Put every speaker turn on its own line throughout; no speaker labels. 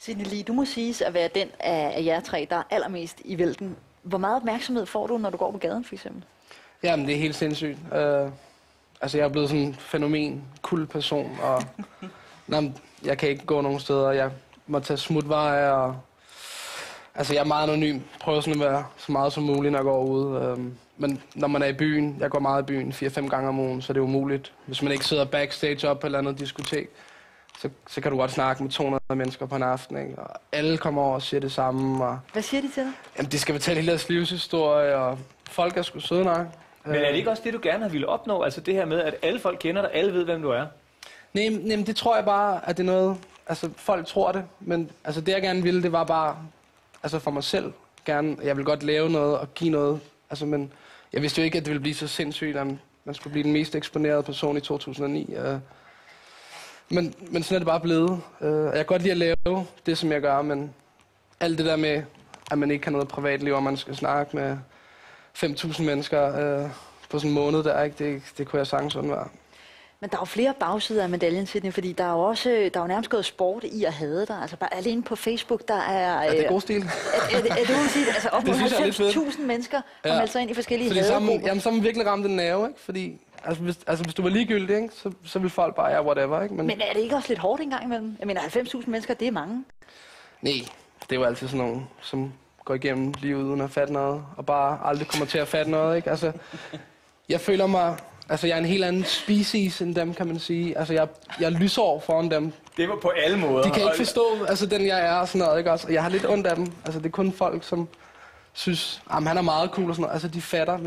Signe Lie, du må siges at være den af jer tre, der er allermest i vælten. Hvor meget opmærksomhed får du, når du går på gaden, for eksempel?
Jamen, det er helt sindssygt. Altså, jeg er blevet sådan en fænomen, cool person, og jeg kan ikke gå nogen steder. Jeg må tage smutveje, og altså, jeg er meget anonym. Prøver sådan at være så meget som muligt, når jeg går ud. Men når man er i byen, jeg går meget i byen 4-5 gange om ugen, så det er umuligt. Hvis man ikke sidder backstage op på et eller andet diskotek, så kan du godt snakke med 200 mennesker på en aften, ikke? Og alle kommer over og siger det samme. Og
Hvad siger de til dig?
jamen, de skal fortælle hele deres livshistorie, og folk er sgu søde nok.
Men er det ikke også det, du gerne har ville opnå? Altså det her med, at alle folk kender dig, alle ved, hvem du er?
Nej, det tror jeg bare, at det er noget... Altså, folk tror det, men altså, det jeg gerne ville, det var bare... Altså, for mig selv gerne... Jeg vil godt lave noget og give noget. Altså, men jeg vidste jo ikke, at det ville blive så sindssygt, at man skulle blive den mest eksponerede person i 2009. Men sådan er det bare blevet. Jeg kan godt lide at lave det, som jeg gør, men alt det der med, at man ikke har noget privatliv, og man skal snakke med 5.000 mennesker på sådan en måned der, ikke? Det kunne jeg sagtens undvære.
Men der er jo flere bagsider af medaljen, Sidney, fordi der er jo nærmest gået sport i at hade dig. Altså bare alene på Facebook, der er...
Ja, det er god stil.
Er det uanset, altså op mod 90.000 mennesker har meldt sig ind i forskellige hadegrupper.
Jamen, så har man virkelig ramt en nerve, ikke? Fordi hvis du var ligegyldig, ikke? Så vil folk bare, ja, whatever, ikke?
Men er det ikke også lidt hårdt engang imellem? Jeg mener, 90.000 mennesker, det er mange.
Nej, det er jo altid sådan nogen, som går igennem livet uden at fatte noget, og bare aldrig kommer til at fatte noget, ikke? Altså, jeg føler mig... Altså, jeg er en helt anden species end dem, kan man sige. Altså, jeg er lysår foran dem.
Det var på alle måder.
De kan ikke forstå, altså, den jeg er og sådan noget, ikke også? Og jeg har lidt ondt af dem. Altså, det er kun folk, som synes, han er meget cool og sådan noget. Altså, de fatter,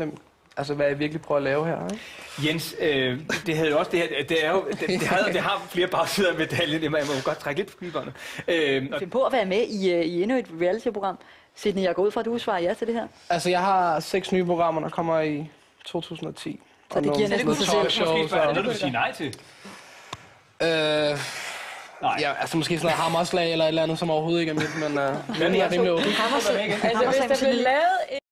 hvad jeg virkelig prøver at lave her, ikke?
Jens, det havde jo også det har flere bagsider af medaljen. Jeg må godt trække lidt på knibåndet.
Find på at være med i endnu et reality-program. Sidney, jeg går ud fra, at du svarer ja til det her.
Altså, jeg har 6 nye programmer, der kommer i 2010.
Så det giver næsten sig selv.
Er det noget, du vil sige nej til?
Ja, altså måske sådan noget hammerslag eller et eller andet, som overhovedet ikke er mit, men
Hvad er det,
Hammerslag,
Altså, hvis der blev lavet